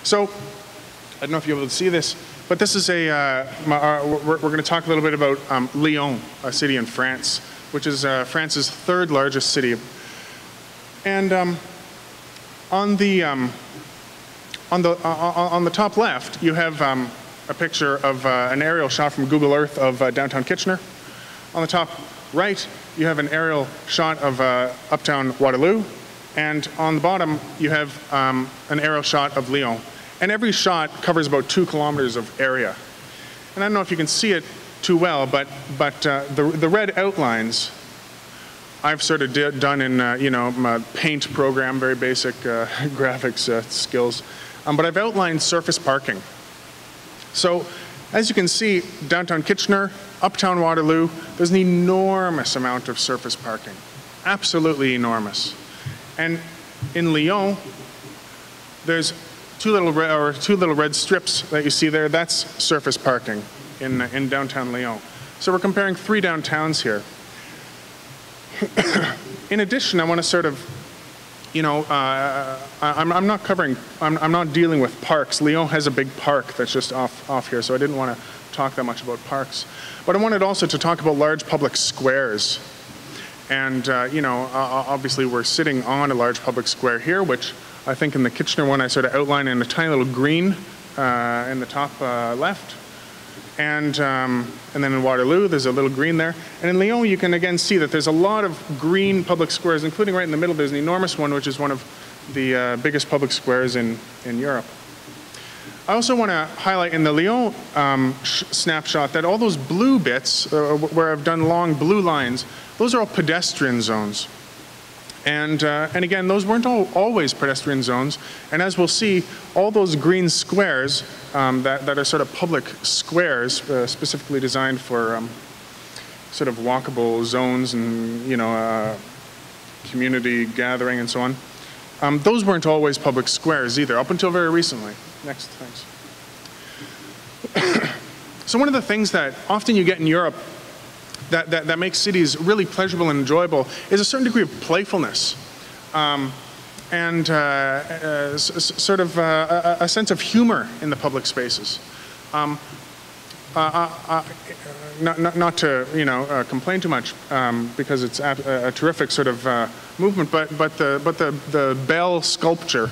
So I don't know if you'll be able to see this, but this is we're going to talk a little bit about Lyon, a city in France, which is France's third largest city. And on the top left, you have a picture of an aerial shot from Google Earth of downtown Kitchener. On the top right, you have an aerial shot of uptown Waterloo. And on the bottom, you have an aerial shot of Lyon. And every shot covers about 2 kilometers of area. And I don't know if you can see it too well, but the red outlines I've sort of done in my paint program, very basic graphics skills. But I've outlined surface parking. So as you can see, downtown Kitchener, uptown Waterloo, there's an enormous amount of surface parking. Absolutely enormous. And in Lyon, there's two little red strips that you see there. That's surface parking in downtown Lyon. So we're comparing 3 downtowns here. In addition, I want to sort of, I'm not dealing with parks. Lyon has a big park that's just off here, so I didn't want to talk that much about parks. But I wanted also to talk about large public squares. And, obviously we're sitting on a large public square here, which I think in the Kitchener one I sort of outlined in a tiny little green in the top left. And then in Waterloo, there's a little green there. And in Lyon, you can again see that there's a lot of green public squares, including right in the middle, there's an enormous one, which is one of the biggest public squares in Europe. I also want to highlight in the Lyon snapshot that all those blue bits, where I've done long blue lines, those are all pedestrian zones. And again, those weren't always pedestrian zones. And as we'll see, all those green squares that are sort of public squares, specifically designed for sort of walkable zones and community gathering and so on, those weren't always public squares either, up until very recently. Next, thanks. So one of the things that often you get in Europe that makes cities really pleasurable and enjoyable is a certain degree of playfulness and sort of a sense of humor in the public spaces. Not to complain too much because it's a terrific sort of movement, but the bell sculpture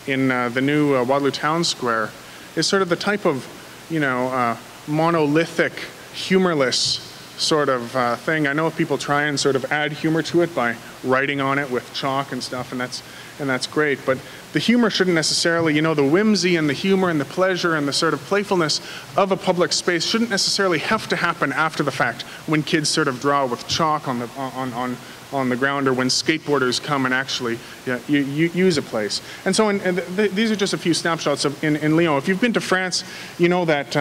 in the new Waterloo Town Square is sort of the type of monolithic, humorless sort of thing. I know people try and sort of add humor to it by writing on it with chalk and stuff, and that's great. But the humor shouldn't necessarily, the whimsy and the humor and the pleasure and the sort of playfulness of a public space shouldn't necessarily have to happen after the fact when kids sort of draw with chalk on the ground, or when skateboarders come and actually use a place. And so these are just a few snapshots in Lyon. If you've been to France, you know that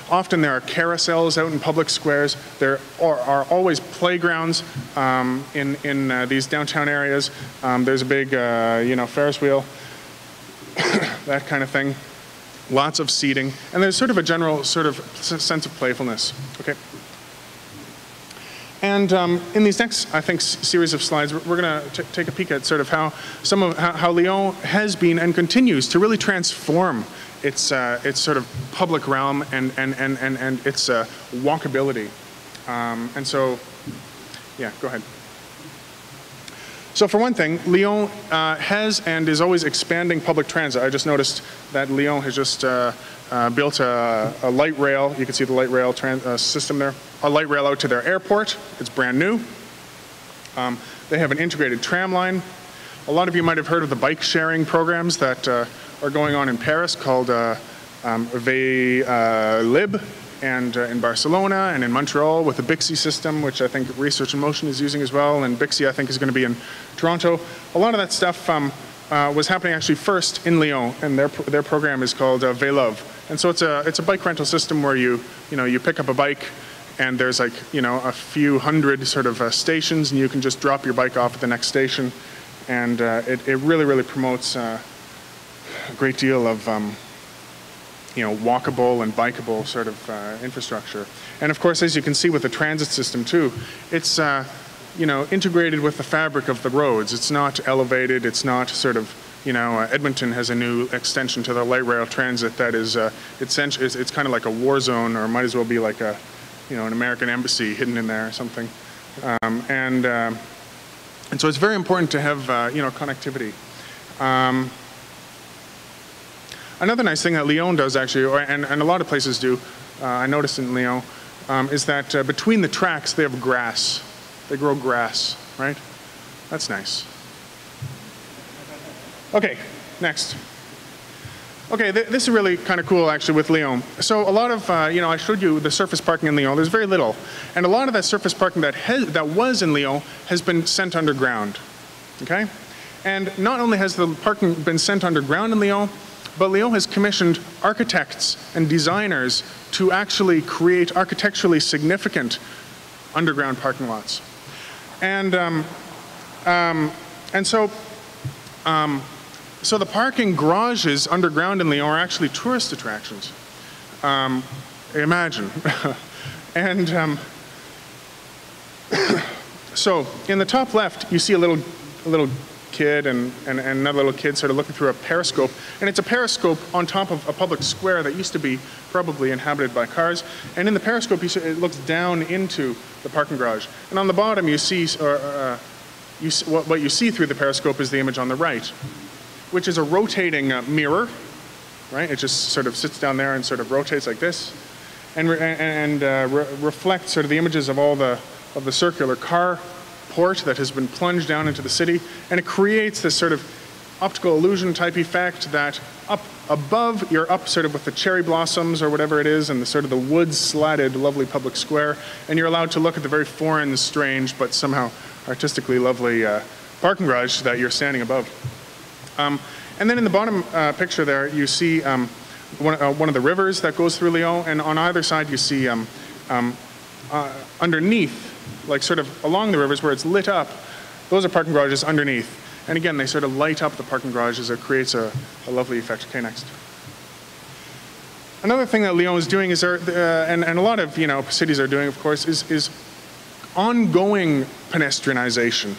often there are carousels out in public squares. There are always playgrounds in these downtown areas. There's a big Ferris wheel, that kind of thing. Lots of seating. And there's sort of a general sort of sense of playfulness. Okay. And in these next, I think, series of slides, we're going to take a peek at sort of how Lyon has been and continues to really transform its sort of public realm and its walkability. And so, yeah, go ahead. So for one thing, Lyon has and is always expanding public transit. I just noticed that Lyon has just built a light rail. You can see the light rail system there. A light rail out to their airport. It's brand new. They have an integrated tram line. A lot of you might have heard of the bike sharing programs that are going on in Paris called Lib, and in Barcelona and in Montreal with the Bixi system, which I think Research in Motion is using as well, and Bixi I think is going to be in Toronto. A lot of that stuff was happening actually first in Lyon, and their program is called Vélove. And so it's a bike rental system where you pick up a bike, and there's like a few hundred sort of stations, and you can just drop your bike off at the next station, and it really promotes a great deal of walkable and bikeable sort of infrastructure. And of course, as you can see with the transit system too, it's integrated with the fabric of the roads. It's not elevated. It's not sort of Edmonton has a new extension to the light rail transit that is, it's kind of like a war zone, or might as well be like an American embassy hidden in there or something. And so it's very important to have, connectivity. Another nice thing that Lyon does actually, and a lot of places do, I noticed in Lyon, is that between the tracks they have grass. They grow grass, right? That's nice. Okay, next. Okay, this is really kind of cool actually with Lyon. So a lot of, I showed you the surface parking in Lyon. There's very little. And a lot of that surface parking that was in Lyon has been sent underground, okay? And not only has the parking been sent underground in Lyon, but Lyon has commissioned architects and designers to actually create architecturally significant underground parking lots. So the parking garages underground in Lyon are actually tourist attractions. Imagine. And so in the top left, you see a little kid and another little kid sort of looking through a periscope. And it's a periscope on top of a public square that used to be probably inhabited by cars. And in the periscope, it looks down into the parking garage. And on the bottom, you see, what you see through the periscope is the image on the right, which is a rotating mirror, right? It just sort of sits down there and sort of rotates like this, and reflects sort of the images of all of the circular car port that has been plunged down into the city, and it creates this sort of optical illusion type effect that up above, you're up sort of with the cherry blossoms or whatever it is, and the sort of the wood slatted lovely public square, and you're allowed to look at the very foreign, strange, but somehow artistically lovely parking garage that you're standing above. And then in the bottom picture there, you see one of the rivers that goes through Lyon, and on either side you see underneath, like sort of along the rivers where it's lit up, those are parking garages underneath. And again, they sort of light up the parking garages. It creates a lovely effect. Okay, next. Another thing that Lyon is doing is, and a lot of cities are doing, of course, is ongoing pedestrianization.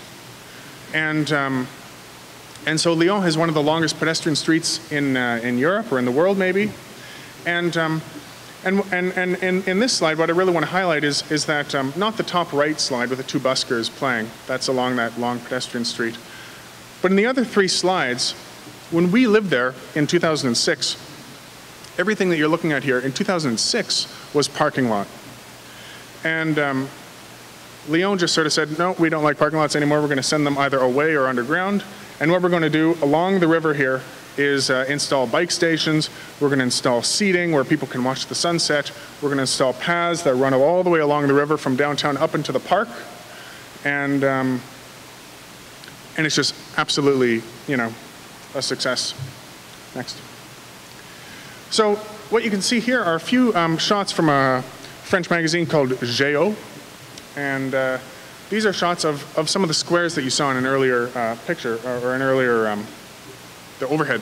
And so Lyon has one of the longest pedestrian streets in Europe, or in the world maybe. And in this slide, what I really want to highlight is that not the top right slide with the two buskers playing. That's along that long pedestrian street. But in the other three slides, when we lived there in 2006, everything that you're looking at here in 2006 was parking lot. And Lyon just sort of said, no, we don't like parking lots anymore. We're going to send them either away or underground. And what we're going to do along the river here is install bike stations. We're going to install seating where people can watch the sunset. We're going to install paths that run all the way along the river from downtown up into the park. And it's just absolutely, a success. Next. So what you can see here are a few shots from a French magazine called Géo. And these are shots of some of the squares that you saw in an earlier picture, or an earlier, the overhead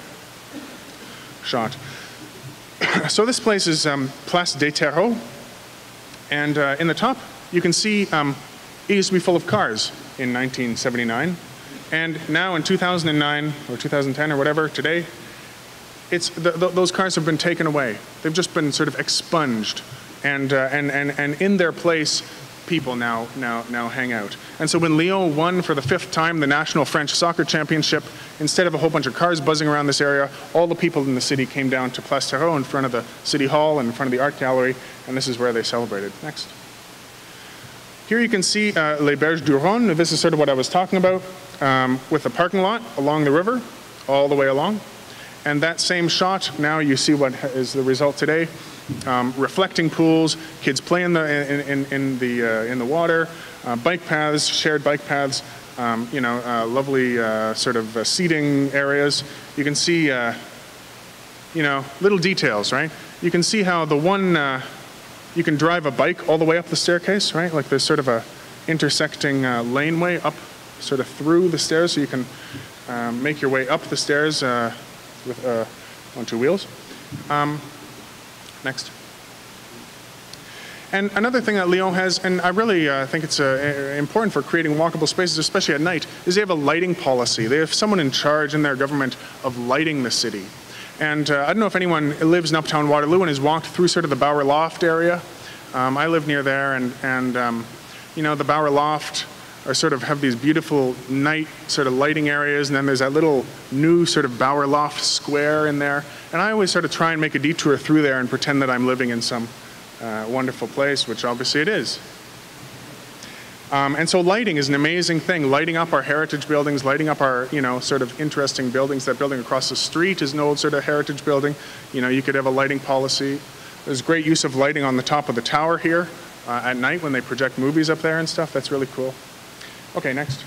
shot. So this place is Place des Terreaux. And in the top, you can see it used to be full of cars in 1979. And now in 2009, or 2010, or whatever, today, those cars have been taken away. They've just been sort of expunged. And in their place, people now hang out. And so when Lyon won for the 5th time the National French Soccer Championship, instead of a whole bunch of cars buzzing around this area, all the people in the city came down to Place Terreaux in front of the City Hall and in front of the Art Gallery, and this is where they celebrated. Next. Here you can see Les Berges du Rhône. This is sort of what I was talking about, with the parking lot along the river, all the way along. And that same shot, now you see what is the result today. Reflecting pools, kids play in the water, bike paths, shared bike paths, lovely sort of seating areas. You can see, little details, right? You can see how the one, you can drive a bike all the way up the staircase, right? Like there's sort of a intersecting laneway up, sort of through the stairs, so you can make your way up the stairs with on 2 wheels. Next. And another thing that Lyon has, and I really think it's important for creating walkable spaces, especially at night, is they have a lighting policy. They have someone in charge in their government of lighting the city. And I don't know if anyone lives in Uptown Waterloo and has walked through sort of the Bower Loft area. I live near there, and you know, the Bower Loft are sort of have these beautiful night sort of lighting areas, and then there's that little new sort of Bower Loft square in there. And I always sort of try and make a detour through there and pretend that I'm living in some wonderful place, which obviously it is. And so lighting is an amazing thing. Lighting up our heritage buildings, lighting up our, you know, sort of interesting buildings. That building across the street is an old sort of heritage building. You know, you could have a lighting policy. There's great use of lighting on the top of the tower here at night when they project movies up there and stuff. That's really cool. Okay, next.